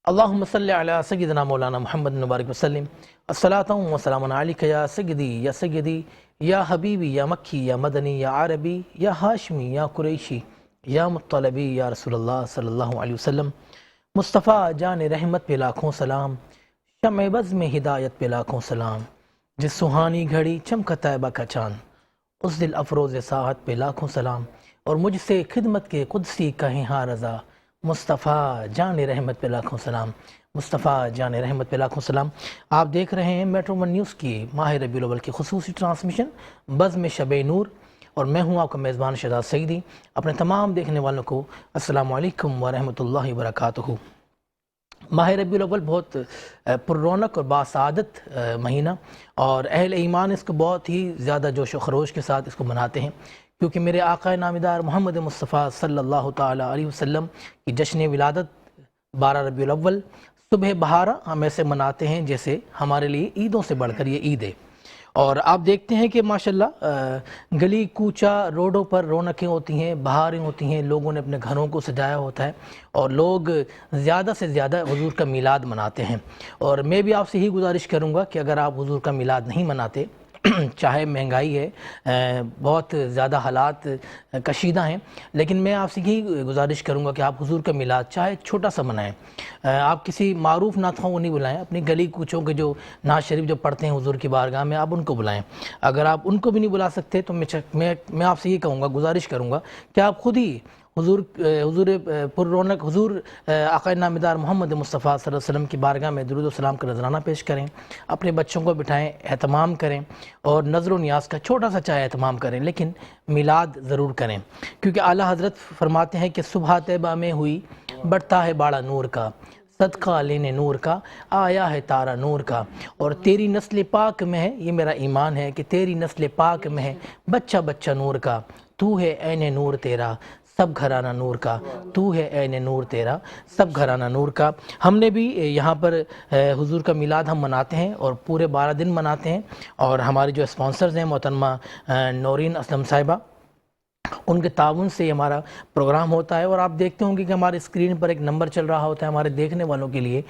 اللہم صلی علی سیدنا مولانا محمد مبارک وسلم الصلاۃ والسلام علیک یا سیدی یا حبیبی یا مکی یا مدنی یا عربی یا ہاشمی یا قریشی یا مطلبی یا رسول اللہ صلی اللہ علیہ وسلم۔ مصطفیٰ جان رحمت پہ لاکھوں سلام، شمع بز میں ہدایت پہ لاکھوں سلام، جس سہانی گھڑی چمکا طیبہ کا چاند، اس دل افروز ساحت پہ لاکھوں سلام، اور مجھ سے خدمت کے قدسی کہیں ہاں رضا، مصطفیٰ جان رحمت پہ لاکھوں سلام، مصطفیٰ جان رحمت پہ لاکھوں سلام۔ آپ دیکھ رہے ہیں میٹرو ون نیوز کی ماہ ربیع الاول کی خصوصی ٹرانسمیشن بزم شب نور، اور میں ہوں آپ کا میزبان شہزاد سعیدی۔ اپنے تمام دیکھنے والوں کو السلام علیکم ورحمۃ اللہ وبرکاتہ۔ ماہ ربیع الاول بہت پر رونق اور باسعادت مہینہ، اور اہل ایمان اس کو بہت ہی زیادہ جوش و خروش کے ساتھ اس کو مناتے ہیں، کیونکہ میرے آقا نامدار محمد مصطفیٰ صلی اللہ تعالیٰ علیہ وسلم کی جشن ولادت 12 ربیع الاول صبح بہارا ہم ایسے مناتے ہیں جیسے ہمارے لیے عیدوں سے بڑھ کر یہ عید ہے۔ اور آپ دیکھتے ہیں کہ ماشاءاللہ گلی کوچہ روڈوں پر رونقیں ہوتی ہیں، بہاریں ہوتی ہیں، لوگوں نے اپنے گھروں کو سجایا ہوتا ہے، اور لوگ زیادہ سے زیادہ حضور کا میلاد مناتے ہیں۔ اور میں بھی آپ سے ہی گزارش کروں گا کہ اگر آپ حضور کا میلاد نہیں مناتے، چاہے مہنگائی ہے، بہت زیادہ حالات کشیدہ ہیں، لیکن میں آپ سے ہی گزارش کروں گا کہ آپ حضور کا میلاد چاہے چھوٹا سا منائیں۔ آپ کسی معروف نعت خواہ کو نہیں بلائیں، اپنی گلی کوچوں کے جو نعت شریف جو پڑھتے ہیں حضور کی بارگاہ میں، آپ ان کو بلائیں۔ اگر آپ ان کو بھی نہیں بلا سکتے تو میں آپ سے یہ کہوں گا، گزارش کروں گا کہ آپ خود ہی حضور پر رونق حضور آقا نامدار محمد مصطفیٰ صلی اللہ علیہ وسلم کی بارگاہ میں درود و سلام کا نذرانہ پیش کریں، اپنے بچوں کو بٹھائیں، اہتمام کریں، اور نظر و نیاز کا چھوٹا سا چاہے اہتمام کریں، لیکن میلاد ضرور کریں، کیونکہ اعلیٰ حضرت فرماتے ہیں کہ صبح طیبہ میں ہوئی بڑھتا ہے باڑا نور کا، صدقہ لینے نور کا آیا ہے تارا نور کا، اور تیری نسل پاک میں ہے، یہ میرا ایمان ہے کہ تیری نسل پاک میں ہے بچہ بچہ نور کا، تو ہے عین نور تیرا سب گھرانہ نور کا، تو ہے عین نور تیرا سب گھرانہ نور کا۔ ہم نے بھی یہاں پر حضور کا میلاد ہم مناتے ہیں، اور پورے 12 دن مناتے ہیں، اور ہمارے جو اسپانسرز ہیں محترمہ نورین اسلم صاحبہ، ان کے تعاون سے ہمارا پروگرام ہوتا ہے۔ اور آپ دیکھتے ہوں گے کہ ہمارے اسکرین پر ایک نمبر چل رہا ہوتا ہے ہمارے دیکھنے والوں کے لیے،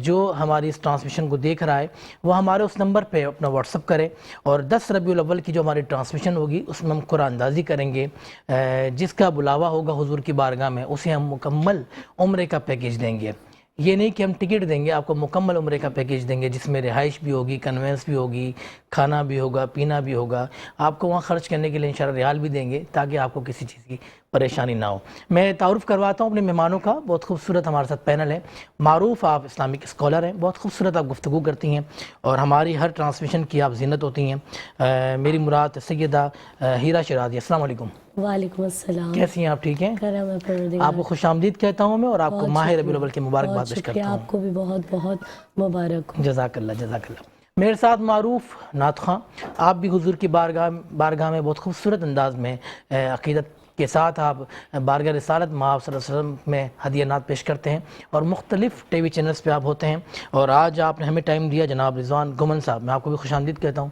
جو ہماری اس ٹرانسمیشن کو دیکھ رہا ہے وہ ہمارے اس نمبر پہ اپنا واٹس اپ کرے، اور 10 ربیع الاول کی جو ہماری ٹرانسمیشن ہوگی اس میں ہم قرآن اندازی کریں گے، جس کا بلاوا ہوگا حضور کی بارگاہ میں اسے ہم مکمل عمرے کا پیکیج دیں گے۔ یہ نہیں کہ ہم ٹکٹ دیں گے، آپ کو مکمل عمرے کا پیکیج دیں گے، جس میں رہائش بھی ہوگی، کنوینس بھی ہوگی، کھانا بھی ہوگا، پینا بھی ہوگا، آپ کو وہاں خرچ کرنے کے لیے انشاءاللہ ریال بھی دیں گے تاکہ آپ کو کسی چیز کی پریشانی نہ ہو۔ میں تعارف کرواتا ہوں اپنے مہمانوں کا، بہت خوبصورت ہمارے ساتھ پینل ہے، معروف آپ اسلامک اسکالر ہیں، بہت خوبصورت آپ گفتگو کرتی ہیں، اور ہماری ہر ٹرانسمیشن کی آپ زینت ہوتی ہیں۔ میری مراد سیدہ ہیرا شیرازی، السلام علیکم۔ وعلیکم السلام۔ کیسی ہیں آپ؟ ٹھیک ہیں؟ کرم ہے پروردگار۔ آپ کو خوش آمدید کہتا ہوں میں، اور آپ کو ماہ ربیع الاول کی مبارکباد پیش کرتا ہوں۔ آپ کو بھی بہت بہت مبارک ہو۔ جزاک اللہ جزاک اللہ۔ میرے ساتھ معروف نعت خواں، آپ بھی حضور کی بارگاہ میں بہت خوبصورت انداز میں عقیدت کے ساتھ آپ بارگاہ رسالت مآب صلی اللہ علیہ وسلم میں ہدیہ نعت پیش کرتے ہیں، اور مختلف ٹی وی چینلز پہ آپ ہوتے ہیں، اور آج آپ نے ہمیں ٹائم دیا جناب رضوان گمن صاحب، میں آپ کو بھی خوش آمدید کہتا ہوں۔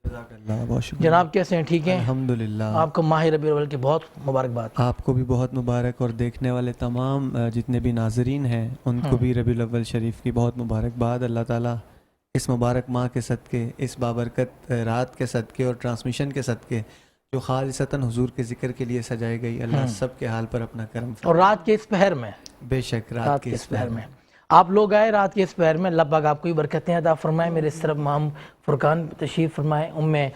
جزاک اللہ، بہت شکریہ جناب کیسے ہیں؟ ٹھیک ہیں؟ الحمدللہ۔ آپ کو ماہ ربیع الاول کی بہت مبارکباد۔ آپ کو بھی بہت مبارک، اور دیکھنے والے تمام جتنے بھی ناظرین ہیں ان کو بھی ربیع الاول شریف کی بہت مبارکباد۔ اللہ تعالیٰ اس مبارک ماہ کے صدقے، اس بابرکت رات کے صدقے اور ٹرانسمیشن کے صدقے جو خالصتاً حضور کے ذکر کے لیے سجائی گئی، اللہ سب کے حال پر اپنا کرم فرمائے۔ اور رات کے اس پہر میں، بے شک رات کے اس پہر میں آپ لوگ آئے رات کے اس پہر میں، اللہ پاک آپ کو بھی برکتیں عطا فرمائے۔ میرے اس طرف مام فرقان تشریف فرمائے،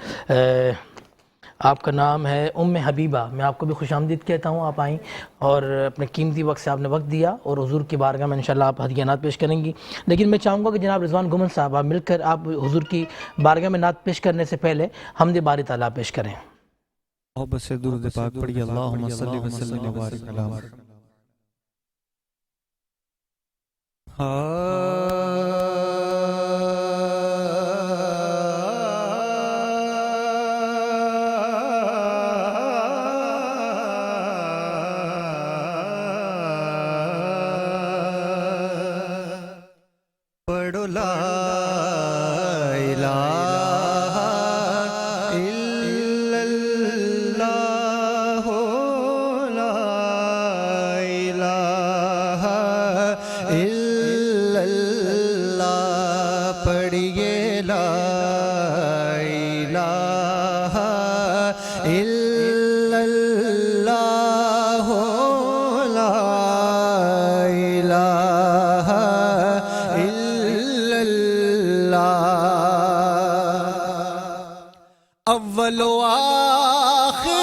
آپ کا نام ہے حبیبہ، میں آپ کو بھی خوش آمدید کہتا ہوں، آپ آئیں اور اپنے قیمتی وقت سے آپ نے وقت دیا، اور حضور کی بارگاہ میں انشاءاللہ آپ ہدیہ نعت پیش کریں گی۔ لیکن میں چاہوں گا کہ جناب رضوان گمن صاحب آپ مل کر آپ حضور کی بارگاہ میں نعت پیش کرنے سے پہلے حمد باری تعالیٰ پیش کریں۔ محبت سے درود پاک پڑھیے، اللہم صلی وسلم وبارک علی محمد۔ پڑھو لا الہ الا اللہ، لا الہ الا اللہ پڑھیے لا الہ الا اللہ لا الہ الا اللہ اول و آخر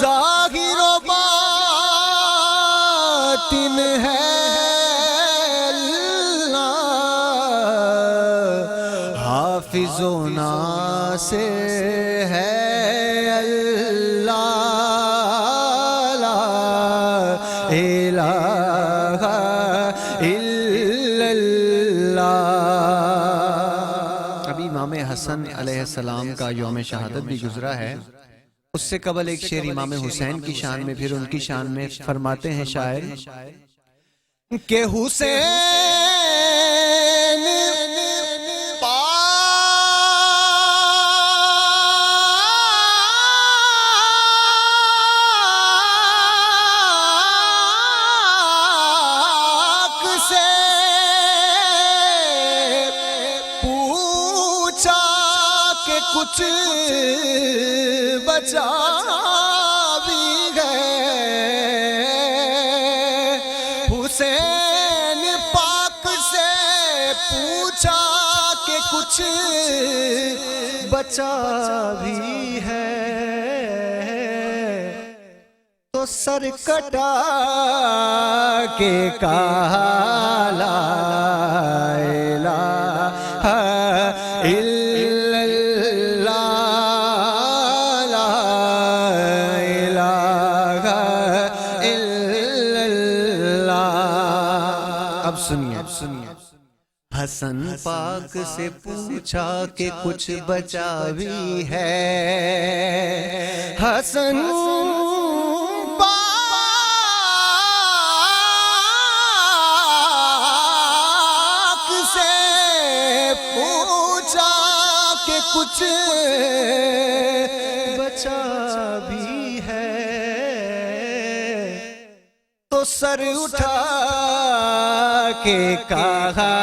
ظاہر و باطن ہے اللہ حافظ و ناصر ہے اللہ لا الہ الا اللہ۔ ابھی امام حسن علیہ السلام کا یوم شہادت بھی گزرا ہے، اس سے قبل ایک شعر امام حسین کی شان میں، پھر ان کی شان میں فرماتے ہیں شاعر کہ حسین پاک سے پوچھا کہ کچھ بچا بھی گئے، حسین پاک سے پوچھا کہ کچھ بچا بھی ہے، تو سر کٹا کے کہا لا الہ الا حسن پاک سے پوچھا کہ کچھ بچا بھی ہے، حسن پاک سے پوچھا کہ کچھ بچا بھی ہے، تو سر اٹھا کے کہا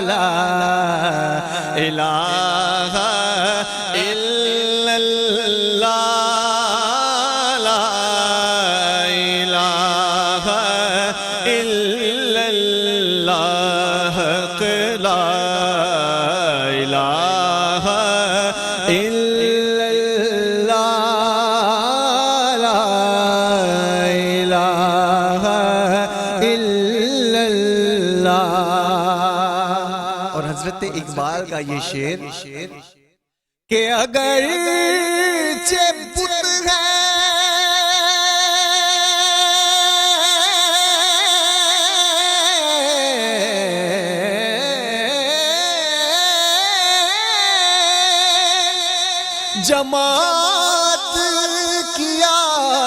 لا الہ الا اللہ لا الہ الا اللہ لا الہ الا اللہ لا الہ الا اللہ۔ اور حضرت اقبال کا یہ شعر کہ اگرچہ بت ہے جماعت کی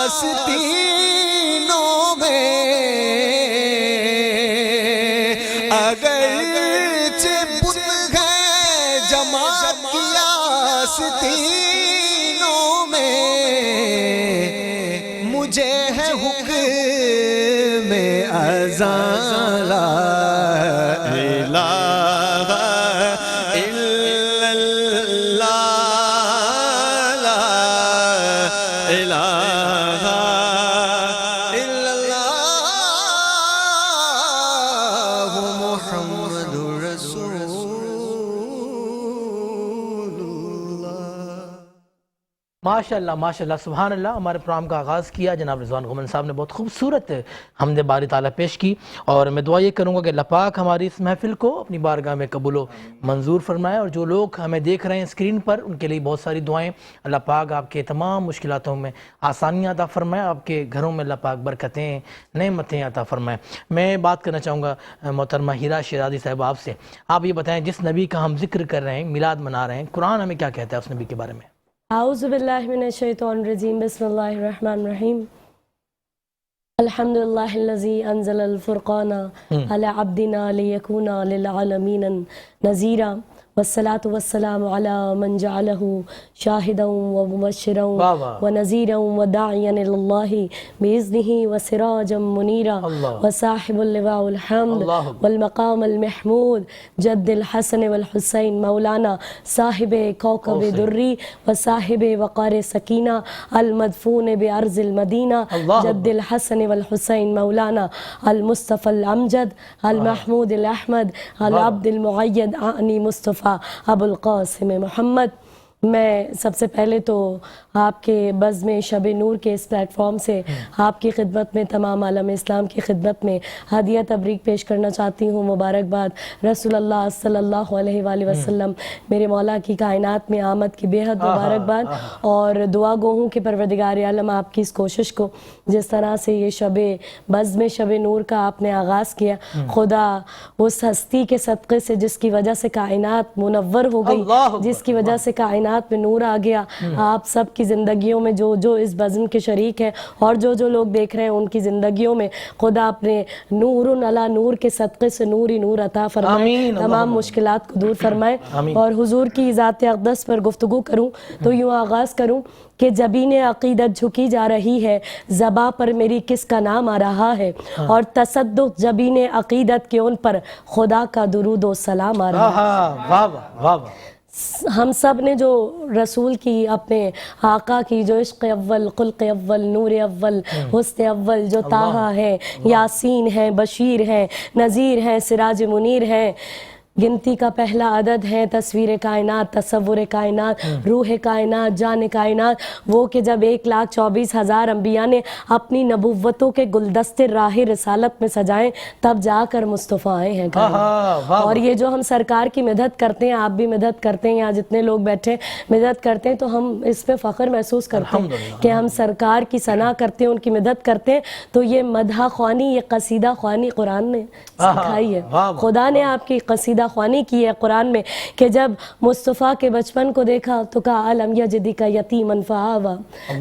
آستینوں میں، اگرچہ بت ہے جماعت کی آستینوں میں، مجھے ہے حکم اذان لا الہ الا اللہ لا الہ الا اللہ محمد رسول اللہ۔ ماشاءاللہ ماشاءاللہ سبحان اللہ۔ ہمارے پروگرام کا آغاز کیا جناب رضوان غمن صاحب نے، بہت خوبصورت حمد باری تعالیٰ پیش کی، اور میں دعا یہ کروں گا کہ اللہ پاک ہماری اس محفل کو اپنی بارگاہ میں قبول و منظور فرمائے، اور جو لوگ ہمیں دیکھ رہے ہیں اسکرین پر ان کے لیے بہت ساری دعائیں، اللہ پاک آپ کے تمام مشکلاتوں میں آسانیاں عطا فرمائے، آپ کے گھروں میں اللہ پاک برکتیں نعمتیں عطا فرمائے۔ میں بات کرنا چاہوں گا محترمہ ہیرا شیرازی صاحب آپ سے، آپ یہ بتائیں جس نبی کا ہم ذکر کر رہے ہیں، میلاد منا رہے ہیں، قرآن ہمیں کیا کہتا ہے اس نبی کے بارے میں؟ اعوذ باللہ من الشیطان الرجیم، بسم اللہ الرحمن الرحیم۔ الحمد لله الذي أنزل الفرقان على عبدنا ليكون للعالمين نذيرا والصلاة والسلام على من جعله شاهدا ومبشرا ونذيرا وداعيا إلى الله بإذنه وسراجا منيرا وصاحب اللواء الحمد والمقام المحمود جد الحسن والحسين مولانا صاحب كوكب دري وصاحب وقار سكينة المدفون بأرض المدينة جد الحسن والحسين مولانا المصطفى الأمجد المحمود الأحمد العبد المعيد عني مصطفى ابو القاسم محمد. میں سب سے پہلے تو آپ کے بزم شب نور کے اس پلیٹ فارم سے آپ کی خدمت میں تمام عالم اسلام کی خدمت میں ہدیہ تبریک پیش کرنا چاہتی ہوں. مبارکباد رسول اللہ صلی اللہ علیہ وآلہ وسلم میرے مولا کی کائنات میں آمد کی بے حد مبارکباد, اور دعا گو ہوں کہ پروردگار عالم آپ کی اس کوشش کو جس طرح سے یہ بزم شب نور کا آپ نے آغاز کیا, خدا اس ہستی کے صدقے سے جس کی وجہ سے کائنات منور ہو گئی, جس کی وجہ سے کائنات میں نور آ گیا, آپ سب کی زندگیوں میں جو اس بزم کے شریک ہیں اور جو لوگ دیکھ رہے ہیں ان کی زندگیوں میں خدا اپنے نور علی نور کے صدقے سے نور ہی نور عطا فرمائے, تمام مشکلات کو دور فرمائے. اور حضور کی ذات اقدس پر گفتگو کروں تو یوں آغاز کروں کہ جبین عقیدت جھکی جا رہی ہے, زباں پر میری کس کا نام آ رہا ہے, اور تصدق جبین عقیدت کے ان پر خدا کا درود و سلام آ رہا ہے. ہم سب نے جو رسول کی, اپنے آقا کی جو عشق اول, خلق اول, نور اول, حسن اول, جو طٰہٰ ہے, یاسین ہے, بشیر ہے, نذیر ہے, سراج منیر ہے, گنتی کا پہلا عدد ہے, تصویر کائنات, تصور کائنات, روح کائنات, جان کائنات, وہ کہ جب 1,24,000 انبیاء نے اپنی نبوتوں کے گلدستے راہ رسالت میں سجائیں تب جا کر مصطفیٰ آئے ہیں. اور یہ جو ہم سرکار کی مدد کرتے ہیں, آپ بھی مدد کرتے ہیں, یہاں جتنے لوگ بیٹھے مدد کرتے ہیں, تو ہم اس پہ فخر محسوس کرتے ہیں کہ ہم سرکار کی ثنا کرتے ہیں, ان کی مدد کرتے ہیں. تو یہ مدح خوانی, یہ قصیدہ خوانی قرآن نے سکھائی ہے. خدا نے آپ کی قصیدہ خوانی کی ہے قرآن میں کہ جب مصطفیٰ کے بچپن کو دیکھا تو کہا الم یجدک یتیما فآویٰ,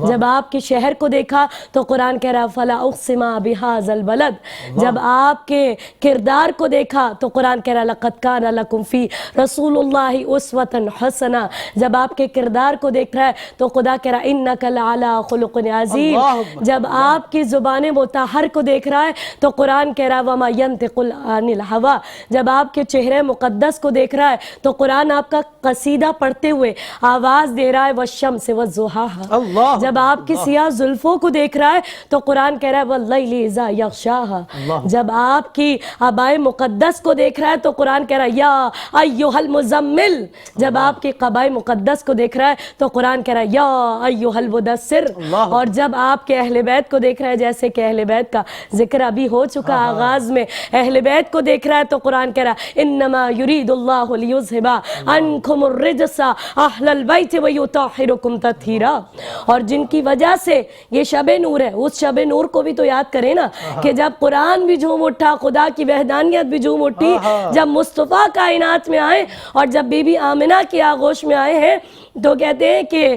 جب آپ کے شہر کو دیکھا تو قرآن کہہ رہا فلا اقسم بہذا البلد, جب آپ کے کردار کو دیکھا تو قرآن کہہ رہا لقد کان لکم فی رسول اللہ اسوۃ حسنہ, جب آپ کے کردار کو دیکھ رہا ہے تو خدا کہہ رہا انک لعلی خلق عظیم, جب آپ کی زبان مطہر کو دیکھ رہا ہے تو قرآن کہہ رہا وما ینطق عن الہویٰ, جب آپ کے چہرے مقدس کو دیکھ رہا ہے تو قرآن آپ کا قصیدہ پڑھتے ہوئے آواز دے رہا ہے والشمس والضحیٰ, جب آپ کی سیاہ زلفوں کو دیکھ رہا ہے تو قرآن کہہ رہا ہے واللیل اذا یغشاہا, جب آپ کی عبائے مقدس کو دیکھ رہا ہے تو قرآن کہہ رہا ہے یا ایھا المزمل, جب آپ کی قبائے مقدس کو دیکھ رہا ہے تو قرآن کہہ رہا ہے یا ایھا المدثر, اور جب آپ کے اہل بیت کو دیکھ رہا ہے, جیسے کہ اہل بیت کا ذکر ابھی ہو چکا آغاز میں, اہل بیت کو دیکھ رہا ہے تو قرآن کہہ رہا ہے انما یرید اللہ لیذھب عنکم الرجس اہل البیت ویطہرکم تطہیرا, اور جن کی وجہ سے یہ شب نور ہے, اس شب نور کو بھی تو یاد کریں نا کہ جب قرآن بھی جھوم اٹھا, خدا کی وحدانیت بھی جھوم اٹھی, جب مصطفیٰ کائنات میں آئے اور جب بی بی آمنہ کی آغوش میں آئے ہیں تو کہتے ہیں کہ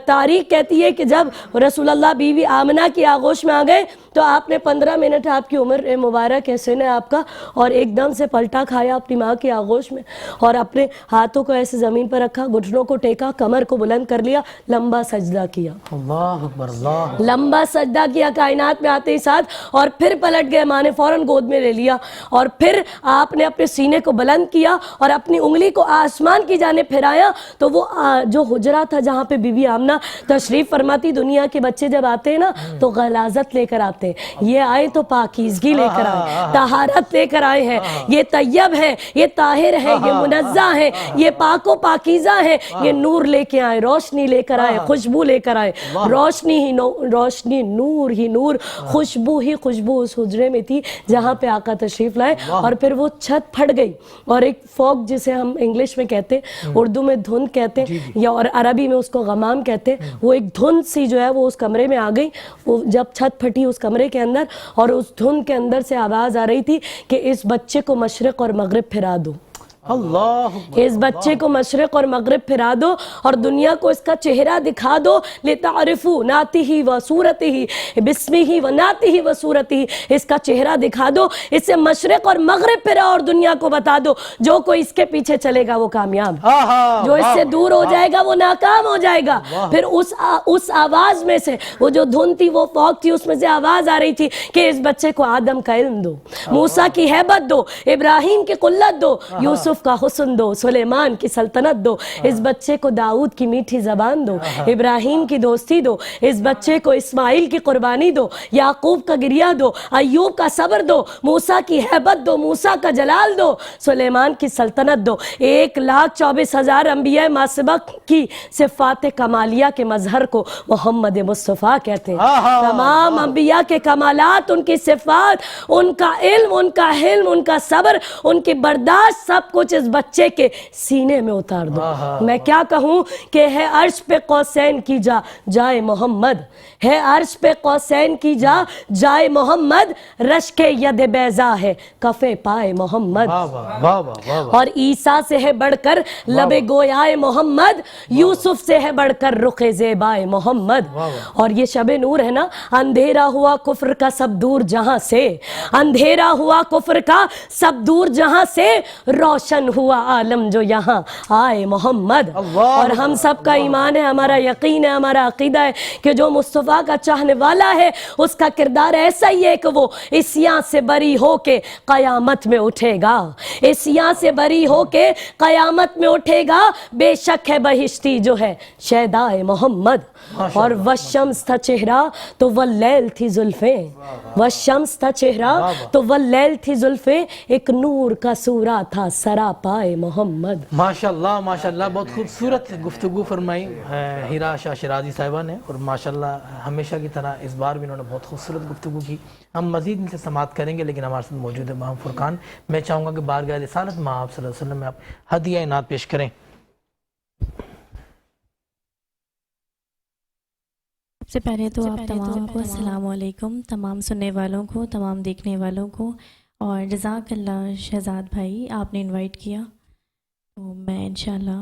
تاریخ کہتی ہے کہ جب رسول اللہ بی بی آمنہ کی آغوش میں آ گئے تو آپ نے 15 منٹ, آپ کی عمر مبارک ہے, سن ہے آپ کا, اور ایک دم سے پلٹا کھایا اپنی ماں کی آغوش میں, اور اپنے ہاتھوں کو ایسے زمین پر رکھا, گھٹنوں کو ٹیکا, کمر کو بلند کر لیا, لمبا سجدہ کیا, اللہ اکبر, اللہ لمبا سجدہ کیا کائنات میں آتے ہی ساتھ, اور پھر پلٹ گئے, ماں نے فوراً گود میں لے لیا, اور پھر آپ نے اپنے سینے کو بلند کیا اور اپنی انگلی کو آسمان کی جانب پھیرایا, تو وہ جو حجرہ تھا جہاں پہ بی بی آمنہ تشریف فرماتی, دنیا کے بچے جب آتے ہیں نا تو غلاظت لے کر آتے ہیں, یہ آئے تو پاکیزگی لے کر آئے, طہارت لے کر آئے ہیں, یہ طیب ہے, یہ طاہر ہے, یہ منزہ ہے, یہ پاک و پاکیزہ ہے, یہ نور لے کے آئے, روشنی لے کر آئے, خوشبو لے کر آئے, روشنی ہی روشنی, نور ہی نور, خوشبو ہی خوشبو اس حجرے میں تھی جہاں پہ آقا تشریف لائے. اور پھر وہ چھت پھٹ گئی, اور ایک فوگ جسے ہم انگلش میں کہتے ہیں, اردو میں دھند کہتے ہیں, یا اور عربی میں اس کو غمام کہتے ہیں, وہ ایک دھند سی جو ہے وہ اس کمرے میں آ گئی, وہ جب چھت پھٹی اس کمرے کے اندر, اور اس دھند کے اندر سے آواز آ رہی تھی کہ اس بچے کو مشرق اور مغرب پھرا دو. اللہ کہ اس بچے کو مشرق اور مغرب پھرا دو اور دنیا کو اس کا چہرہ دکھا دو، لِتَعْرِفُوا نَاتِهِ وَصُورَتِهِ بِسْمِهِ وَنَاتِهِ وَصُورَتِهِ، اس کا چہرہ دکھا دو، اسے مشرق اور مغرب پھرا اور دنیا کو بتا دو، جو کوئی اس کے پیچھے چلے گا وہ کامیاب، جو اس سے دور ہو جائے گا وہ ناکام ہو جائے گا۔ پھر اس آواز میں سے، وہ جو دھن تھی وہ فوق تھی، اس میں سے آواز آ رہی تھی کہ اس بچے کو آدم کا علم دو، موسیٰ کی ہیبت دو، ابراہیم کی قلت دو، یوسف کا حسن دو، سلیمان کی سلطنت دو، اس بچے کو داؤد کی میٹھی زبان دو، ابراہیم کی دوستی دو، اس بچے کو اسماعیل کی قربانی دو، یعقوب کا گریہ دو، ایوب کا صبر دو، موسیٰ کی ہیبت دو، موسیٰ کا جلال دو، سلیمان کی سلطنت دو۔ 1,24,000 انبیاء ماسبق کی صفات کمالیہ کے مظہر کو محمد مصطفیٰ کہتے ہیں۔ تمام انبیاء کے کمالات، ان کی صفات، ان کا علم، ان کا حلم، ان کا صبر، ان کی برداشت، سب کچھ اس بچے کے سینے میں اتار دو۔ میں کیا کہوں کہ ہے عرش پہ قوسین کی جائے محمد، ہے عرش پہ قوسین کی جائے محمد، رشک ید بیضا ہے کف پائے محمد، اور عیسیٰ سے ہے بڑھ کر لب گویائے محمد، یوسف سے ہے بڑھ کر رخ زیبائے محمد۔ اور یہ شب نور ہے نا، اندھیرا ہوا کفر کا سب دور جہاں سے، اندھیرا ہوا کفر کا سب دور جہاں سے، روشن ہوا عالم جو یہاں آئے محمد۔ اور ہم سب کا ایمان ہے، ہمارا یقین ہے، ہمارا عقیدہ ہے کہ جو مصطفیٰ کا چاہنے والا ہے اس کا کردار ایسا ہی ہے کہ وہ عصیاں سے بری ہو کے قیامت میں اٹھے گا، عصیاں سے بری ہو کے قیامت میں اٹھے گا، بے شک ہے بہشتی جو ہے شیدائے محمد۔ اور والشمس تھا چہرہ تو واللیل تھی زلفیں، والشمس تھا چہرہ تو واللیل تھی زلفیں، ایک نور کا سورہ تھا سراپائے محمد۔ ماشاءاللہ ماشاءاللہ، بہت خوبصورت گفتگو فرمائی ہیرا شاہ شیرازی صاحبہ نے، اور ماشاءاللہ ہمیشہ کی طرح اس بار بھی انہوں نے بہت خوبصورت گفتگو کی۔ ہم مزید ان سے سماعت کریں گے، لیکن ہمارے ساتھ موجود ہے ماہم فرقان۔ میں چاہوں گا کہ بارگاہ رسالت میں آپ صلی اللہ علیہ وسلم میں آپ ہدیہ عنایت پیش کریں۔ سب سے پہلے تو آپ تمام کو السلام علیکم، تمام سننے والوں کو، تمام دیکھنے والوں کو، اور جزاک اللہ شہزاد بھائی، آپ نے انوائٹ کیا تو میں انشاءاللہ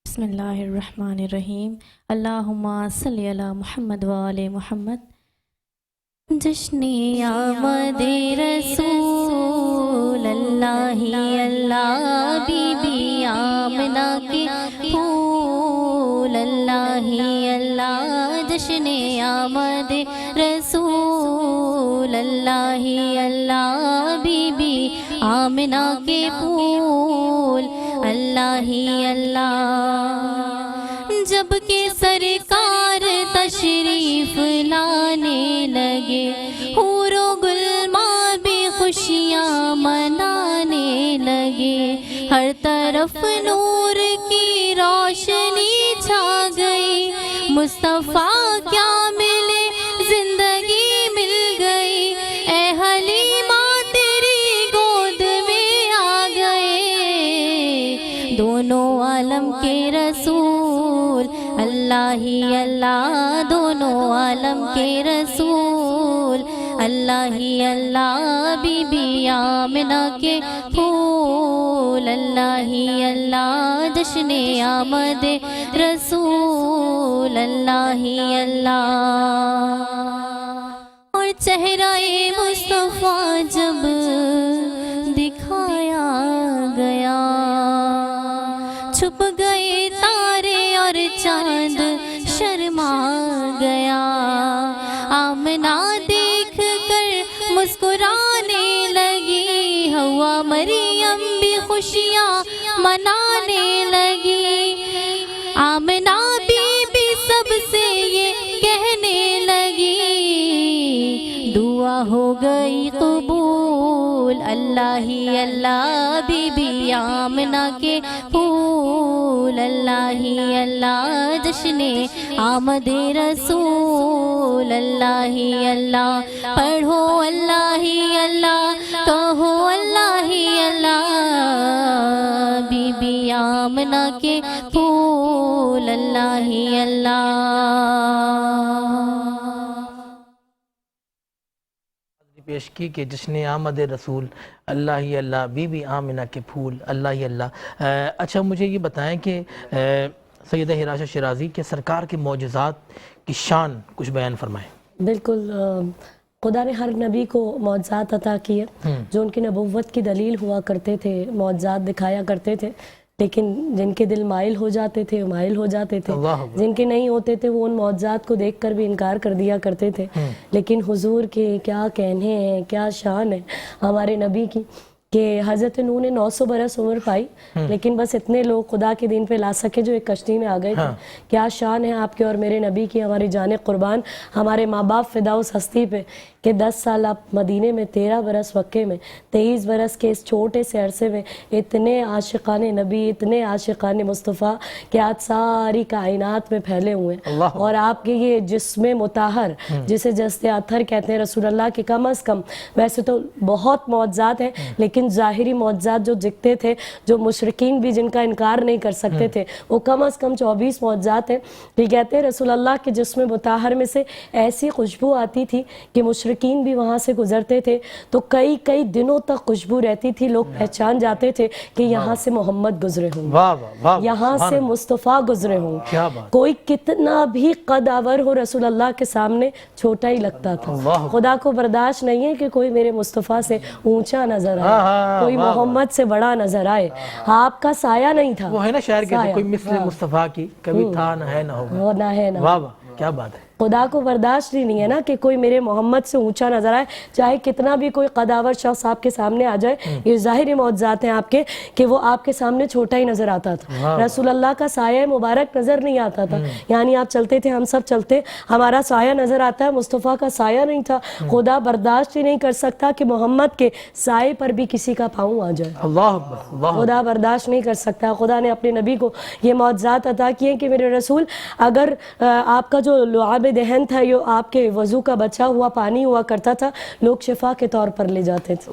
بسم اللہ الرحمن الرحیم، اللہم صلی علی محمد وآل محمد۔ جشن آمد رسول اللہ، اللہ بی بی آمنہ کے پھول، اللہ اللہ، جشن آمد رسول اللہ، اللہ بی بی آمنہ کے پھول، اللہ اللہ۔ جب کہ سرکار تشریف لانے لگے، حور و گلماں بھی خوشیاں منانے لگے، ہر طرف نور کی روشنی چھا گئی، مصطفیٰ کیا ملے زندگی مل گئی، اے حلیمہ تیری گود میں آ گئے، دونوں عالم کے رسول، اللہ ہی اللہ، دونوں عالم کے رسول، اللہ ہی اللہ، بی بی آمنہ کے پھول، اللہ ہی اللہ، جشن آمد رسول، اللہ ہی اللہ۔ اور چہرہ مصطفیٰ جب دکھایا گیا، چھپ گئے تارے اور چاند شرما گیا، آمنہ دیکھ کر مسکرانے لگی، ہوا مریم بھی خوشیاں منانے لگی، آمنہ بی بی سب سے یہ کہنے لگی، دعا ہو گئی قبول، اللہ ہی اللہ، بی بی آمنہ کے پھول، اللہ ہی اللہ، جشن آمد رسول، اللہ ہی اللہ، پڑھو اللہ ہی اللہ، کہو اللہ ہی اللہ، بی بی آمنہ کے پھول، اللہ ہی اللہ۔ پیش کی کہ جشن آمد رسول، اللہ ہی اللہ، بی بی آمنہ کے پھول، اللہ ہی اللہ۔ اچھا مجھے یہ بتائیں کہ سیدہ ہراشہ شیرازی کے سرکار کے معجزات کی شان کچھ بیان فرمائیں۔ بالکل، خدا نے ہر نبی کو معجزات عطا کیے جو ان کی نبوت کی دلیل ہوا کرتے تھے، معجزات دکھایا کرتے تھے، لیکن جن کے دل مائل ہو جاتے تھے مائل ہو جاتے تھے، جن کے نہیں ہوتے تھے وہ ان معجزات کو دیکھ کر بھی انکار کر دیا کرتے تھے۔ لیکن حضور کے کیا کہنے ہیں، کیا شان ہے ہمارے نبی کی کہ حضرت نوح نے 900 برس عمر پائی، لیکن بس اتنے لوگ خدا کے دین پہ لا سکے جو ایک کشتی میں آ گئے تھے۔ کیا شان ہے آپ کے اور میرے نبی کی، ہماری جان قربان، ہمارے ماں باپ فدا اس ہستی پہ کہ 10 سال آپ مدینے میں، 13 برس مکے میں، 23 برس کے اس چھوٹے سے عرصے میں اتنے عاشقان نبی، اتنے عاشقان مصطفیٰ کہ آج ساری کائنات میں پھیلے ہوئے ہیں۔ اور آپ کے یہ جسم مطہر جسے جسد اطہر کہتے ہیں رسول اللہ کے، کم از کم ویسے تو بہت معجزات ہیں لیکن ظاہری معجزات جو دکھتے تھے، جو مشرکین بھی جن کا انکار نہیں کر سکتے تھے، وہ کم از کم 24 معجزات ہیں۔ یہ کہتے ہیں رسول اللہ کے جسم مطہر میں سے ایسی خوشبو آتی تھی کہ مشرکین بھی وہاں سے گزرتے تھے تو کئی دنوں تک خوشبو رہتی تھی، لوگ پہچان جاتے تھے کہ یہاں سے محمد گزرے ہوں، یہاں سے مصطفیٰ گزرے ہوں۔ کوئی کتنا بھی قد آور ہو رسول اللہ کے سامنے چھوٹا ہی لگتا تھا۔ خدا کو برداشت نہیں ہے کہ کوئی میرے مصطفیٰ سے اونچا نظر آئے، کوئی محمد سے بڑا نظر آئے۔ آپ کا سایہ نہیں تھا، وہ ہے نا شاعر کہتے ہیں کوئی مثل مصطفیٰ کی کبھی تھا نہ ہے نہ ہوگا۔ نہ ہے نہ، واہ واہ کیا بات ہے۔ خدا کو برداشت ہی نہیں ہے نا کہ کوئی میرے محمد سے اونچا نظر آئے، چاہے کتنا بھی کوئی قداور شخص آپ کے سامنے آ جائے۔ یہ ظاہری معجزات ہیں آپ کے کہ وہ آپ کے سامنے چھوٹا ہی نظر آتا تھا، رسول اللہ کا سایہ مبارک نظر نہیں آتا تھا۔ یعنی آپ چلتے تھے، ہم سب چلتے، ہمارا سایہ نظر آتا ہے، مصطفیٰ کا سایہ نہیں تھا۔ خدا برداشت ہی نہیں کر سکتا کہ محمد کے سائے پر بھی کسی کا پاؤں آ جائے، خدا برداشت نہیں کر سکتا۔ خدا نے اپنے نبی کو یہ معجزات عطا کیے کہ میرے رسول، اگر آپ کا جو لعاب دہن تھا، یہ آپ کے وضو کا بچا ہوا پانی ہوا کرتا تھا، لوگ شفا کے طور پر لے جاتے تھے۔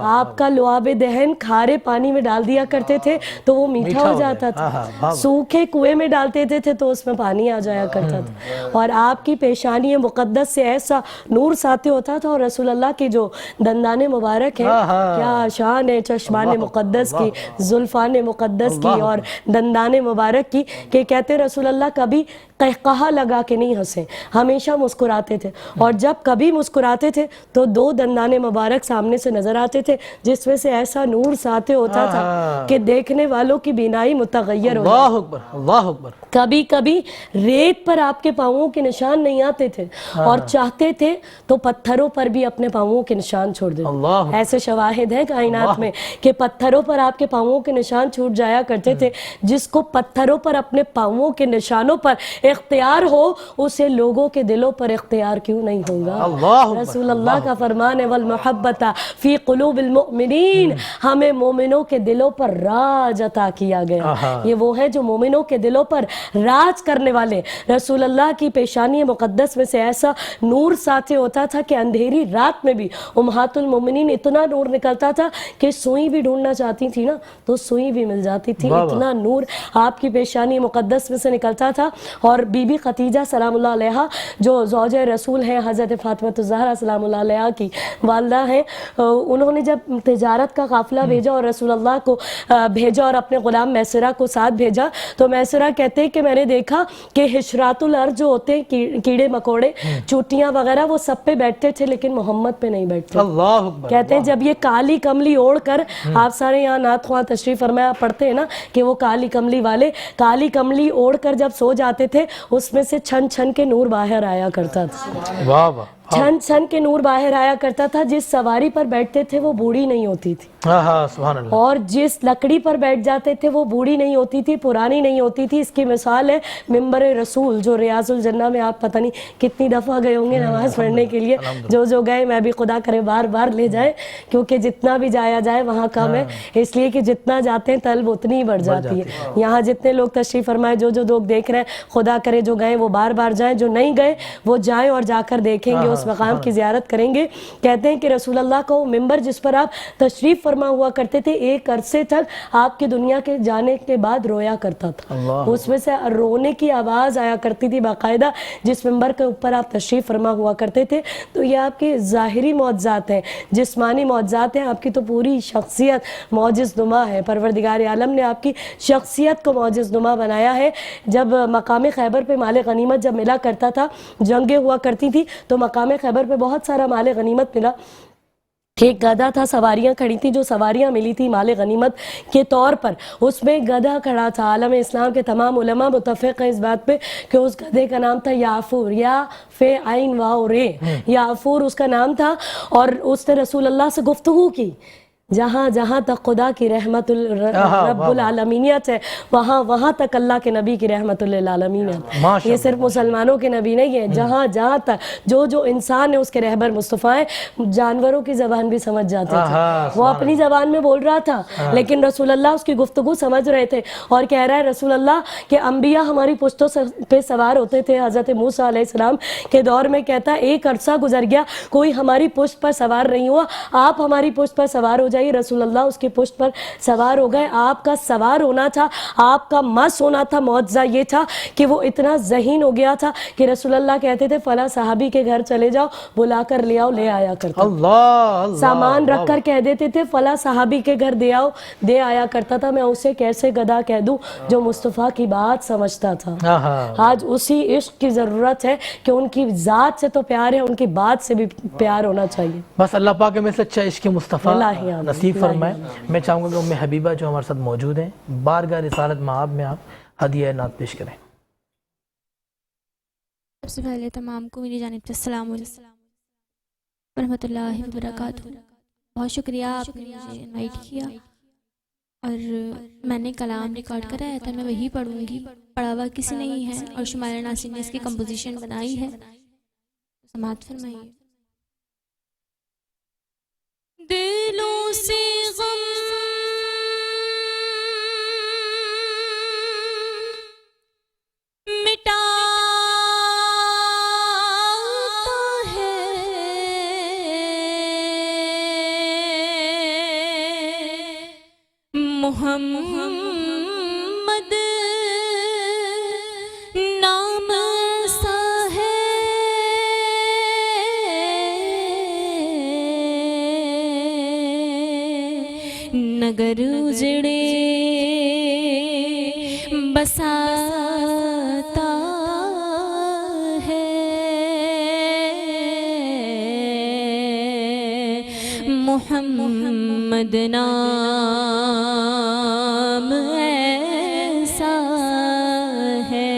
آپ کا لعاب دہن کھارے پانی میں ڈال دیا کرتے تھے تو وہ میٹھا ہو جاتا تھا، سوکھے کنویں میں ڈالتے تھے تو اس میں پانی آ جایا کرتا تھا، اور آپ کی پیشانی مقدس سے ایسا نور ساطع ہوتا تھا۔ اور رسول اللہ کی جو دندان مبارک ہے، کیا شان ہے چشمان مقدس کی، زلفان مقدس کی اور دندان مبارک کی، کہ کہتے رسول اللہ کبھی قہقہا لگا کے نہیں ہنسے، ہمیشہ مسکراتے تھے، اور جب کبھی مسکراتے تھے تو 2 دندان مبارک سامنے سے نظر آتے تھے جس میں سے ایسا نور ساطع ہوتا تھا کہ دیکھنے والوں کی بینائی متغیر ہو جاتی۔ اللہ اکبر، اللہ اکبر۔ کبھی کبھی ریت پر آپ کے پاؤں کے نشان نہیں آتے تھے، اور چاہتے تھے تو پتھروں پر بھی اپنے پاؤں کے نشان چھوڑ دیتے۔ ایسے شواہد ہیں کائنات میں کہ پتھروں پر آپ کے پاؤں کے نشان چھوٹ جایا کرتے تھے۔ جس کو پتھروں پر اپنے پاؤں کے نشانوں پر اختیار ہو، اسے لوگوں کے دلوں پر اختیار کیوں نہیں ہوگا؟ رسول اللہ کا فرمان ہے والمحبت فی قلوب المؤمنین، ہمیں مومنوں کے دلوں پر راج عطا کیا گیا۔ یہ وہ ہے جو مومنوں کے دلوں پر راج کرنے والے۔ رسول اللہ کی پیشانی مقدس میں سے ایسا نور ساطع ہوتا تھا کہ اندھیری رات میں بھی امہات المومنین اتنا نور نکلتا تھا کہ سوئی بھی ڈھونڈنا چاہتی تھی نا تو سوئی بھی مل جاتی تھی، اتنا نور آپ کی پیشانی مقدس میں سے نکلتا تھا۔ اور بی بی خدیجہ سلام اللہ علیہا جو زوجہ رسول ہیں، حضرت فاطمہ الزہرا سلام اللہ علیہا کی والدہ ہیں، انہوں نے جب تجارت کا قافلہ بھیجا اور رسول اللہ کو بھیجا اور اپنے غلام میسرہ کو ساتھ بھیجا، تو میسرہ کہتے ہیں کہ میں نے دیکھا کہ حشرات الارض جو ہوتے ہیں، کیڑے مکوڑے، چوٹیاں وغیرہ، وہ سب پہ بیٹھتے تھے لیکن محمد پہ نہیں بیٹھتے۔ کہتے ہیں جب یہ کالی کملی اوڑھ کر، آپ سارے یہاں نعت خواں تشریف فرمایا پڑھتے ہیں نا کہ وہ کالی کملی والے کالی کملی اوڑھ کر جب سو جاتے تھے، اس میں سے چھن چھن کے نور باہر آیا کرتا تھا، چھن چھن کے نور باہر آیا کرتا تھا۔ جس سواری پر بیٹھتے تھے وہ بوڑھی نہیں ہوتی تھی، سبحان اللہ، اور جس لکڑی پر بیٹھ جاتے تھے وہ بوڑھی نہیں ہوتی تھی، پرانی نہیں ہوتی تھی۔ اس کی مثال ہے منبر رسول جو ریاض الجنہ میں آپ پتہ نہیں کتنی دفعہ گئے ہوں گے نماز پڑھنے کے لیے، جو گئے میں بھی خدا کرے بار بار لے جائے، کیونکہ جتنا بھی جایا جائے وہاں کم ہے، اس لیے کہ جتنا جاتے ہیں طلب اتنی ہی بڑھ جاتی ہے۔ یہاں جتنے لوگ تشریف فرمائے، جو لوگ دیکھ رہے ہیں، خدا کرے جو گئے وہ بار بار جائیں، جو نہیں گئے وہ جائیں اور جا کر دیکھیں گے اس مقام کی زیارت کریں گے. کہتے ہیں کہ رسول اللہ کا وہ ممبر جس پر آپ تشریف فرما ہوا کرتے تھے ایک عرصے تک آپ کے دنیا کے جانے کے بعد رویا کرتا تھا. اس میں سے رونے کی آواز آیا کرتی تھی باقاعدہ جس ممبر کے اوپر آپ تشریف فرما ہوا کرتے تھے. تو یہ آپ کے ظاہری معجزات ہیں, جسمانی معجزات ہیں. آپ کی تو پوری شخصیت معجز نما ہے. پروردگار عالم نے آپ کی شخصیت کو معجز نما بنایا ہے. جب مقام خیبر پہ مال غنیمت جب ملا کرتا تھا, جنگیں ہوا کرتی تھی, تو مقام خیبر پہ بہت سارا مال غنیمت ملا. ایک گدھا تھا, سواریاں کھڑی تھی, جو سواریاں ملی تھی مال غنیمت کے طور پر, اس میں گدھا کھڑا تھا. عالم اسلام کے تمام علماء متفق ہیں اس بات پہ کہ اس گدھے کا نام تھا یافور, یا فے عین واو رے, یافور اس کا نام تھا. اور اس نے رسول اللہ سے گفتگو کی. جہاں جہاں تک خدا کی رحمت رب العالمینیت ہے, وہاں وہاں تک اللہ کے نبی کی رحمت للعالمین ہے. یہ صرف مسلمانوں کے نبی نہیں ہے, جہاں جہاں تک جو انسان ہے اس کے رہبر مصطفیٰ ہیں. جانوروں کی زبان بھی سمجھ جاتے تھے, وہ اپنی زبان میں بول رہا تھا لیکن رسول اللہ اس کی گفتگو سمجھ رہے تھے. اور کہہ رہا ہے رسول اللہ کہ انبیاء ہماری پشتوں پہ سوار ہوتے تھے. حضرت موسیٰ علیہ السلام کے دور میں کہتا ہے ایک عرصہ گزر گیا, کوئی ہماری پشت پر سوار نہیں ہوا, آپ ہماری پشت پر سوار ہو جائیے. رسول اللہ اس کی پشت پر سوار ہو گئے. آپ کا سوار ہونا تھا, آپ کا مس ہونا تھا. معجزہ یہ تھا کہ وہ اتنا ذہین ہو گیا تھا کہ رسول اللہ کہتے تھے فلاں صحابی کے گھر چلے جاؤ, بلا کر لے آؤ, لے آیا کرتا. سامان رکھ کر کہہ دیتے تھے فلاں صحابی کے گھر دے آؤ, دے آیا کرتا تھا. میں اسے کیسے گدھا کہہ دوں جو مصطفیٰ کی بات سمجھتا تھا. آج اسی عشق کی ضرورت ہے کہ ان کی ذات سے تو پیار ہے, ان کی بات سے بھی پیار ہونا چاہیے. بس اللہ پاک میں سے اچھا عشق مصطفیٰ نصیب فرمائے. میں چاہوں گا کہ ام حبیبہ جو ہمارے ساتھ موجود ہیں, بارگاہ رسالت مآب میں آپ ہدیہ نعت پیش کریں. سب سے پہلے تمام کو میری جانب سے السلام علیکم ورحمۃ اللہ وبرکاتہ. بہت شکریہ آپ نے مجھے انوائٹ کیا, اور میں نے کلام ریکارڈ کرایا تھا, میں وہی پڑھوں گی. پڑھا ہوا کسی نہیں ہے, اور شمائل ناصر نے اس کی کمپوزیشن بنائی ہے. سماعت فرمائیے. دلوں سے غم مٹاتا ہے محمد نام سا ہے. نگر اجڑے بساتا ہے محمد نام ایسا ہے.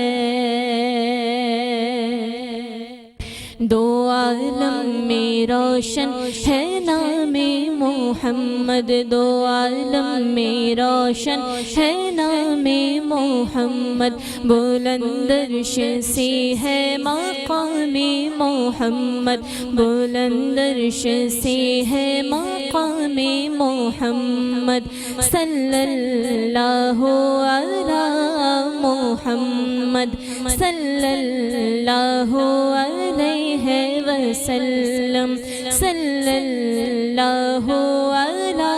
دو عالم میں روشن ہے نام محمد, دو عالم میں روشن ہے نام محمد. بلند عرش سے ہے مقام محمد, بلند عرش سے ہے مقام محمد. صلی اللہ علی محمد, صلی اللہ علیہ وسلم, صلی اللہ علی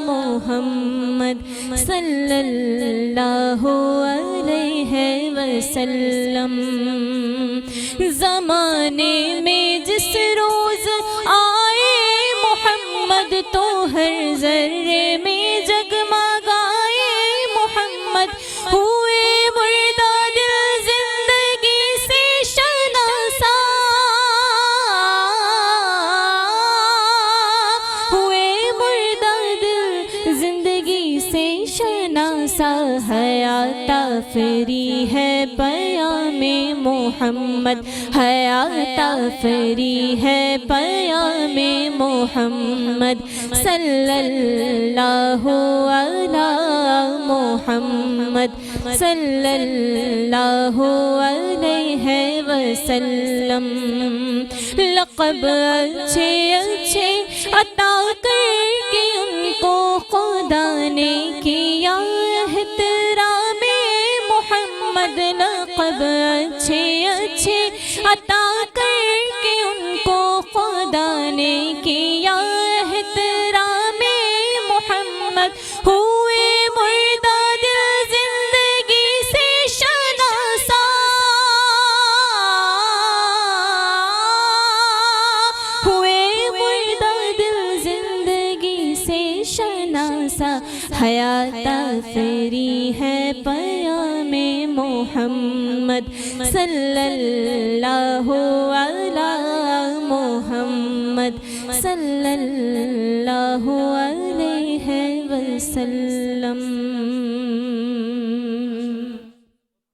محمد, صلی اللہ علیہ وسلم. زمانے میں جس روز آئے محمد تو ہر ذرے میں جگمگائے محمد. ہوئے مردہ دل زندگی سے شناسا, ہوئے مردہ دل زندگی سے شناسا. حیات آفری ہے پیام محمد, حیات آفری ہے پیام محمد. صلی اللہ علی محمد, صلی اللہ علیہ وسلم. لقب اچھے اچھے عطا کر کے ان کو خدا نے کیا احترام محمد. لقب اچھے اچھے عطا کر کے ان شناسا حیات آفری ہے پیام محمد صلی اللہ علی محمد صلی اللہ علیہ وسلم.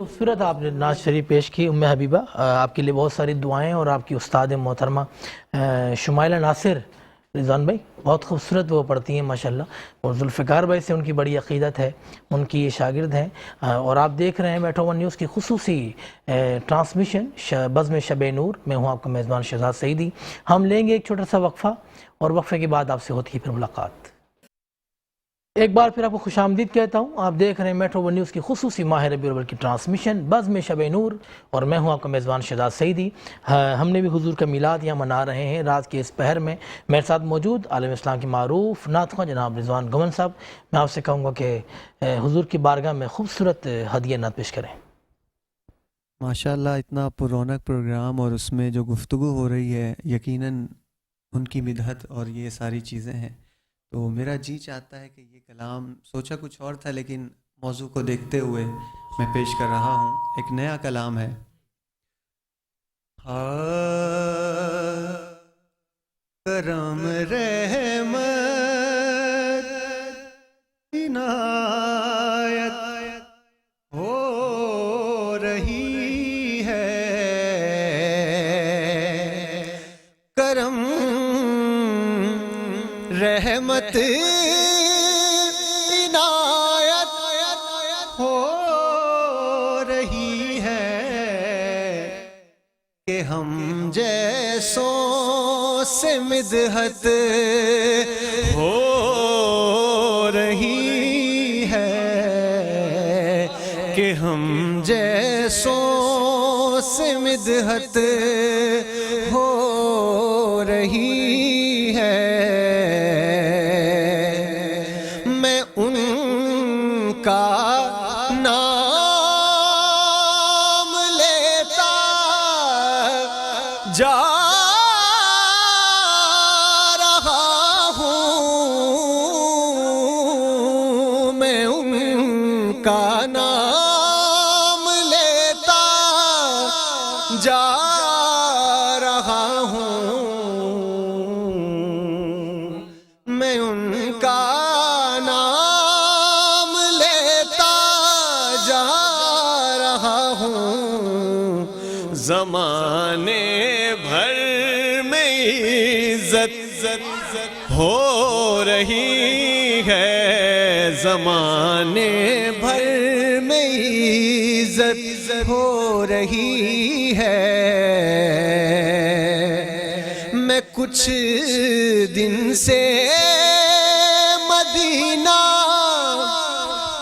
خوبصورت آپ نے نعت شریف پیش کی ام حبیبہ. آپ کے لیے بہت ساری دعائیں اور آپ کی استاد محترمہ شمائلہ ناصر رضوان بھائی بہت خوبصورت وہ پڑھتی ہیں ماشاءاللہ, اور ذوالفقار بھائی سے ان کی بڑی عقیدت ہے, ان کی یہ شاگرد ہیں. اور آپ دیکھ رہے ہیں میٹرو ون نیوز کی خصوصی ٹرانسمیشن بزم شب نور. میں ہوں آپ کا میزبان شہزاد سعیدی. ہم لیں گے ایک چھوٹا سا وقفہ, اور وقفے کے بعد آپ سے ہوتی ہے پھر ملاقات. ایک بار پھر آپ کو خوش آمدید کہتا ہوں. آپ دیکھ رہے ہیں میٹرو ون نیوز کی خصوصی ماہ ربیع الاول کی ٹرانسمیشن بزم شب نور, اور میں ہوں آپ کا میزبان شہزاد سعیدی. ہم نے بھی حضور کا میلاد یہاں منا رہے ہیں رات کے اس پہر میں. میرے ساتھ موجود عالم اسلام کے معروف نعت خواں جناب رضوان گمن صاحب. میں آپ سے کہوں گا کہ حضور کی بارگاہ میں خوبصورت ہدیہ نعت پیش کریں. ماشاءاللہ اتنا پر رونق پروگرام, اور اس میں جو گفتگو ہو رہی ہے یقیناً ان کی مدحت اور یہ ساری چیزیں ہیں. تو میرا جی چاہتا ہے کہ یہ کلام سوچا کچھ اور تھا, لیکن موضوع کو دیکھتے ہوئے میں پیش کر رہا ہوں. ایک نیا کلام ہے. کرم رحمت عنایت ہو رہی ہے, کرم رحمت عنایت ہو رہی ہے, کہ ہم جیسوں سے مدحت ہو رہی ہے, کہ ہم جیسوں سے مدحت ہو رہی ہے. میں ان کا نام لیتا جا رہا ہوں, میں ان کا نام لیتا جا رہا ہوں, میں ان کا نام لیتا جا رہا ہوں. زمانے بھر میں عزت ہو رہی ہے, زمانے بھر میں عزت ہو رہی ہے. میں کچھ دن سے مدینہ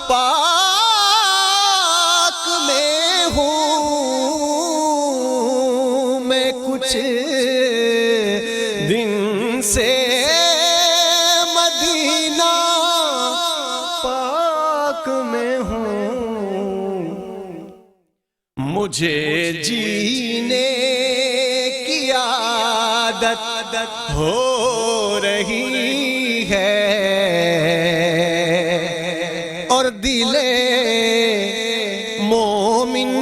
پاک میں ہوں, میں کچھ دن سے مدینہ پاک میں ہوں. مجھے جینے کی عادت ہو رہی ہے, اور دل مومن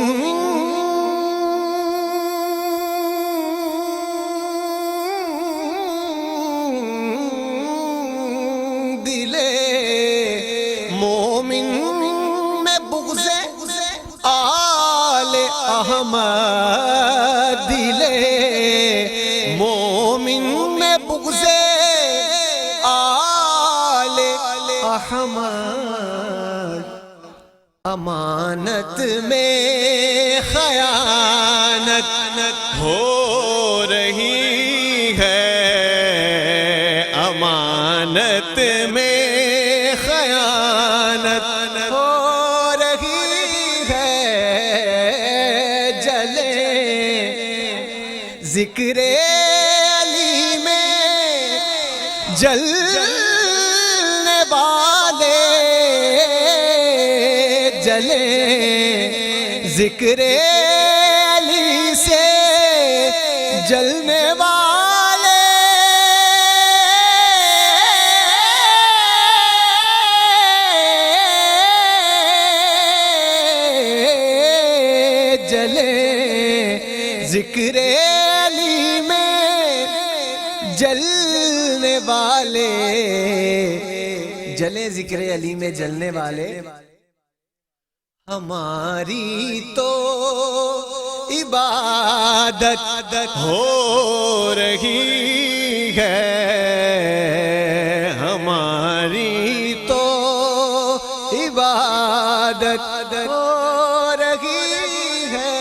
دل مومن میں بغض آل احمد, دل مومن میں بغض آل احمد, امانت میں خیانت ہو رہی ہے, امانت میں خیانت ہو رہی ہے. جلے ذکر علی میں جلنے والے, جلے ذکر علی سے جلنے والے, ذکر علی میں جلنے والے، جلے ذکر علی میں جلنے والے، ہماری تو عبادت ہو رہی ہے، ہماری تو عبادت ہو رہی ہے،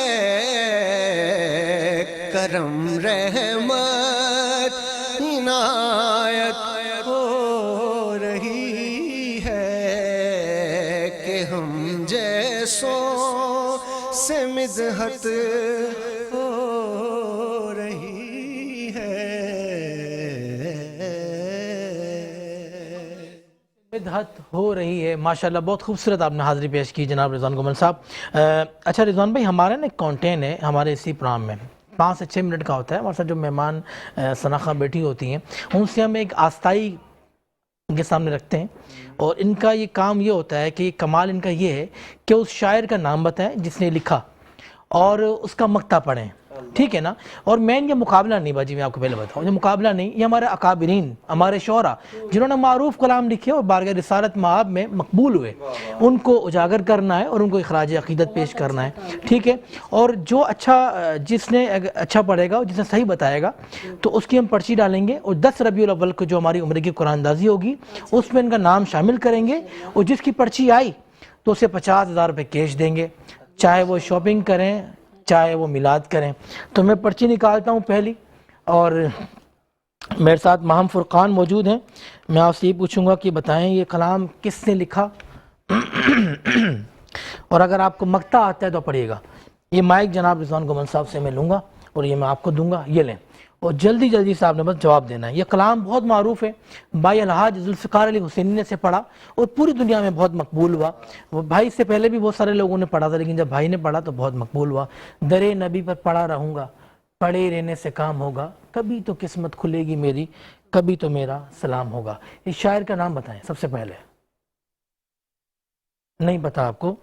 کرم رحمت عنایت ہو رہی ہے، کہ ہم جیسوں سے مدحت ہو رہی ہے۔ مدحت ہو رہی ہے، ماشاءاللہ بہت خوبصورت آپ نے حاضری پیش کی جناب رضوان گومن صاحب۔ اچھا رضوان بھائی، ہمارا نا ایک کانٹین ہے ہمارے اسی پروگرام میں، 5 سے 6 منٹ کا ہوتا ہے، ہمارے ساتھ جو مہمان سناخواں بیٹھی ہوتی ہیں ان سے ہم ایک آستائی ان کے سامنے رکھتے ہیں، اور ان کا یہ کام یہ ہوتا ہے کہ کمال ان کا یہ ہے کہ اس شاعر کا نام بتائیں جس نے لکھا اور اس کا مقطع پڑھیں، ٹھیک ہے نا؟ اور مین یہ مقابلہ نہیں باجی، میں آپ کو پہلے بتاؤں، یہ مقابلہ نہیں، یہ ہمارے اکابرین، ہمارے شعراء جنہوں نے معروف کلام لکھے اور بارگاہ رسالت مآب میں مقبول ہوئے، ان کو اجاگر کرنا ہے اور ان کو اخراج عقیدت پیش کرنا ہے، ٹھیک ہے؟ اور جو اچھا، جس نے اچھا پڑھے گا اور جس نے صحیح بتائے گا تو اس کی ہم پرچی ڈالیں گے، اور 10 ربیع الاول کو جو ہماری عمرے کی قرآن اندازی ہوگی اس میں ان کا نام شامل کریں گے، اور جس کی پرچی آئی تو اسے 50,000 روپے کیش دیں گے، چاہے وہ شاپنگ کریں چاہے وہ میلاد کریں۔ تو میں پرچی نکالتا ہوں پہلی، اور میرے ساتھ ماہم فرقان موجود ہیں، میں آپ سے یہ پوچھوں گا کہ بتائیں یہ کلام کس نے لکھا، اور اگر آپ کو مقطع آتا ہے تو پڑھیے گا۔ یہ مائک جناب رضوان گومن صاحب سے میں لوں گا اور یہ میں آپ کو دوں گا، یہ لیں، اور جلدی جلدی سے آپ نے بس جواب دینا ہے۔ یہ کلام بہت معروف ہے، بھائی الحاج ذوالفقار علی حسینی نے سے پڑھا اور پوری دنیا میں بہت مقبول ہوا۔ وہ بھائی سے پہلے بھی بہت سارے لوگوں نے پڑھا تھا، لیکن جب بھائی نے پڑھا تو بہت مقبول ہوا۔ درے نبی پر پڑھا رہوں گا، پڑھے رہنے سے کام ہوگا، کبھی تو قسمت کھلے گی میری، کبھی تو میرا سلام ہوگا۔ اس شاعر کا نام بتائیں سب سے پہلے، نہیں پتا آپ کو؟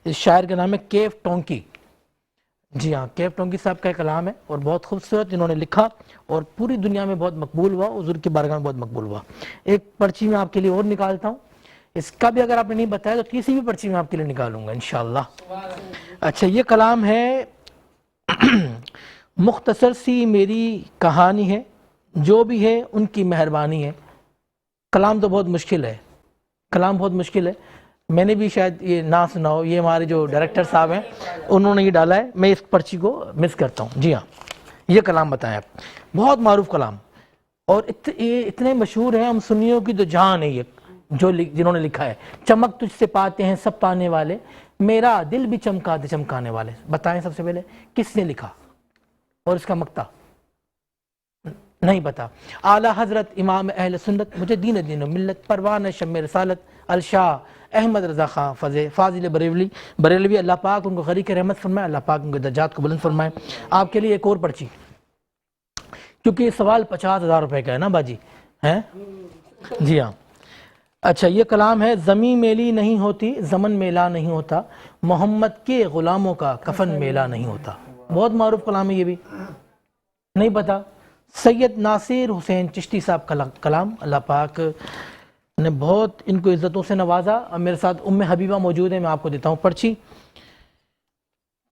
اس شاعر کا نام ہے کیف ٹونکی۔ جی ہاں، کیف ٹونکی صاحب کا کلام ہے اور بہت خوبصورت انہوں نے لکھا اور پوری دنیا میں بہت مقبول ہوا، حضور کی بارگاہ میں بہت مقبول ہوا۔ ایک پرچی میں آپ کے لیے اور نکالتا ہوں، اس کا بھی اگر آپ نے نہیں بتایا تو کسی بھی پرچی میں آپ کے لیے نکالوں گا انشاءاللہ۔ اچھا، یہ کلام ہے مختصر سی میری کہانی ہے، جو بھی ہے ان کی مہربانی ہے۔ کلام تو بہت مشکل ہے، کلام بہت مشکل ہے، میں نے بھی شاید یہ نہ سنا ہو، یہ ہمارے جو ڈائریکٹر صاحب ہیں انہوں نے یہ ڈالا ہے، میں اس پرچی کو مس کرتا ہوں۔ جی ہاں، یہ کلام بتائیں آپ، بہت معروف کلام، اور یہ اتنے مشہور ہیں، ہم سنیوں کی تو جان ہے یہ جو جنہوں نے لکھا ہے۔ چمک تجھ سے پاتے ہیں سب پانے والے، میرا دل بھی چمکا دے چمکانے والے۔ بتائیں سب سے پہلے کس نے لکھا اور اس کا مقطع؟ نہیں پتا۔ اعلیٰ حضرت امام اہل سنت مجدین دین و ملت پروان شم رسالت الشاہ احمد رضا خان فاضل بریلوی، اللہ پاک ان کو غریق رحمت فرمائے، اللہ پاک ان کے درجات کو بلند فرمائے۔ آپ کے لیے ایک اور پرچی، کیونکہ یہ سوال 50,000 روپے کا ہے نا باجی، ہیں؟ جی ہاں۔ اچھا، یہ کلام ہے زمین میلی نہیں ہوتی زمن میلا نہیں ہوتا، محمد کے غلاموں کا کفن میلا نہیں ہوتا۔ بہت معروف کلام ہے یہ بھی، نہیں پتا؟ سید ناصر حسین چشتی صاحب کا کلام، اللہ پاک نے بہت ان کو عزتوں سے نوازا۔ اور میرے ساتھ ام حبیبہ موجود ہے، میں آپ کو دیتا ہوں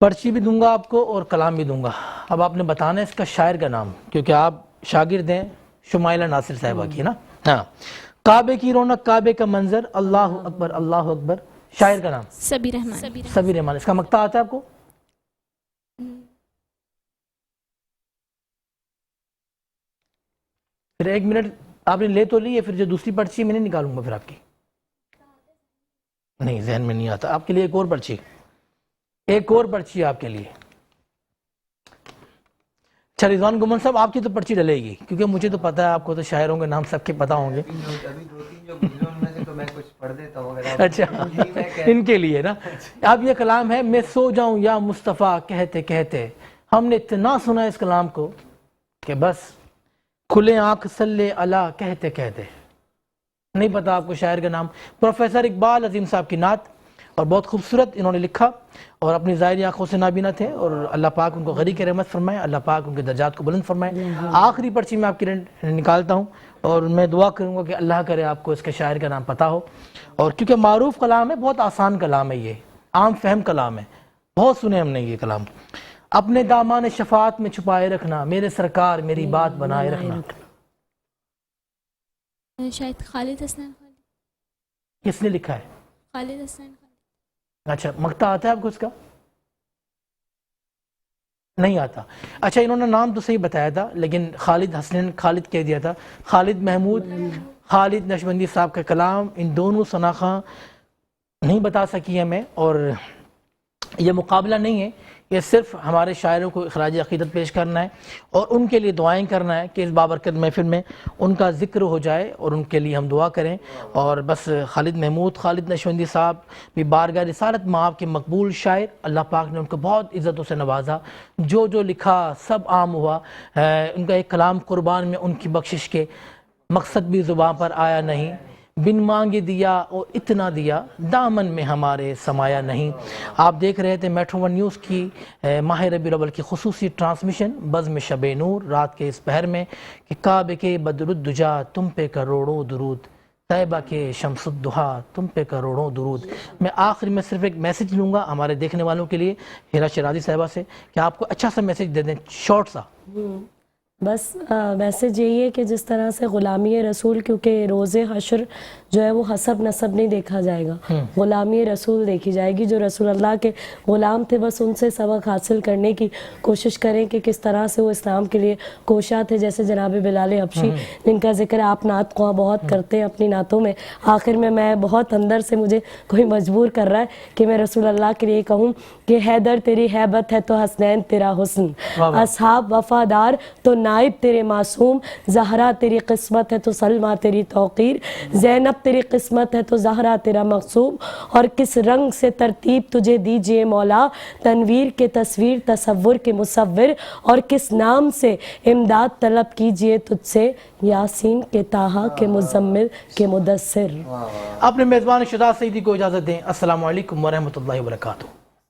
پرچی بھی دوں گا آپ کو اور کلام بھی دوں گا۔ اب آپ نے بتانا ہے اس کا شاعر کا نام، کیونکہ آپ شاگرد ہیں شمائلہ ناصر صاحبہ کی نا۔ ہاں، کعبے کی رونق کعبے کا منظر، اللہ اکبر اللہ اکبر، شاعر کا نام سبیر رحمان۔ سبیر رحمان۔ اس کا مقطع آتا ہے آپ کو؟ پھر 1 منٹ آپ نے لے تو لی ہے، پھر جو دوسری پرچی میں نہیں نکالوں گا پھر آپ کی، نہیں ذہن میں نہیں آتا۔ آپ کے لیے ایک اور پرچی آپ کے لیے۔ اچھا رضوان گومن صاحب، آپ کی تو پرچی ڈلے گی، کیونکہ مجھے تو پتا ہے آپ کو تو شاعروں کے نام سب کے پتا ہوں گے۔ اچھا، ان کے لیے نا۔ اب یہ کلام ہے میں سو جاؤں یا مصطفیٰ کہتے کہتے، ہم نے اتنا سنا اس کلام کو کہ بس کھلے آنکھ صلی اللہ کہتے کہتے۔ نہیں پتا آپ کو شاعر کا نام؟ پروفیسر اقبال عظیم صاحب کی نعت، اور بہت خوبصورت انہوں نے لکھا اور اپنی ظاہری آنکھوں سے نابینا تھے، اور اللہ پاک ان کو غریق رحمت فرمائے، اللہ پاک ان کے درجات کو بلند فرمائے۔ آخری پرچی میں آپ کی نکالتا ہوں اور میں دعا کروں گا کہ اللہ کرے آپ کو اس کے شاعر کا نام پتہ ہو، اور کیونکہ معروف کلام ہے، بہت آسان کلام ہے، یہ عام فہم کلام ہے، بہت سنے ہم نے یہ کلام۔ اپنے دامان شفاعت میں چھپائے رکھنا، میرے سرکار میری بات بنائے رکھنا۔ شاید خالد حسنین کس نے لکھا ہے؟ خالد حسنین اچھا، مقطع آتا ہے آپ کو اس کا؟ نہیں آتا۔ اچھا، انہوں نے نام تو صحیح بتایا تھا لیکن خالد حسنین خالد کہہ دیا تھا۔ خالد محمود، خالد نقشبندی صاحب کا کلام، ان دونوں شناخواں نہیں بتا سکی ہمیں، اور یہ مقابلہ نہیں ہے، یہ صرف ہمارے شاعروں کو اخراج عقیدت پیش کرنا ہے اور ان کے لیے دعائیں کرنا ہے کہ اس بابرکت محفل میں ان کا ذکر ہو جائے اور ان کے لیے ہم دعا کریں۔ اور بس خالد محمود، خالد نقشبندی صاحب بھی بارگاہ رسالت مآب کے مقبول شاعر، اللہ پاک نے ان کو بہت عزتوں سے نوازا، جو لکھا سب عام ہوا۔ ان کا ایک کلام قربان میں ان کی بخشش کے مقصد بھی زبان پر آیا نہیں، بن مانگے دیا اور اتنا دیا، دامن میں ہمارے سمایا نہیں۔ آپ دیکھ رہے تھے میٹرو ون نیوز کی ماہ ربیع الاول کی خصوصی ٹرانسمیشن بزم شب نور رات کے اس پہر میں کہ کعبے کے بدر الدجا تم پہ کروڑوں درود، طیبہ کے شمس الدحا تم پہ کروڑوں درود۔ میں آخر میں صرف ایک میسج لوں گا ہمارے دیکھنے والوں کے لیے ہیرا شیرازی صاحبہ سے کہ آپ کو اچھا سا میسج دے دیں، شارٹ سا۔ بس میسج یہی ہے کہ جس طرح سے غلامی رسول، کیونکہ روز حشر جو ہے وہ حسب نسب نہیں دیکھا جائے گا، غلامی رسول دیکھی جائے گی۔ جو رسول اللہ کے غلام تھے بس ان سے سبق حاصل کرنے کی کوشش کریں کہ کس طرح سے وہ اسلام کے لیے کوشاں تھے، جیسے جناب بلال حبشی جن کا ذکر آپ نعت خواہ بہت کرتے ہیں اپنی نعتوں میں۔ آخر میں بہت اندر سے مجھے کوئی مجبور کر رہا ہے کہ میں رسول اللہ کے لیے کہوں کہ حیدر تیری ہیبت ہے تو حسنین تیرا حسن، اصحاب وفادار تو نائب تیرے معصوم، زہرا تیری قسمت ہے تو سلمہ تیری توقیر، زینب تیری قسمت ہے تو زہرا تیرا مقصوم، اور کس رنگ سے ترتیب تجھے دیجئے مولا، تنویر کے تصویر تصور کے مصور، اور کس نام سے امداد طلب کیجئے تجھ سے، یاسین کے طٰہٰ کے مزمل کے مدثر۔ اپنے میزبان شہزاد سعیدی کو اجازت دیں۔ السلام علیکم ورحمۃ اللہ وبرکاتہ۔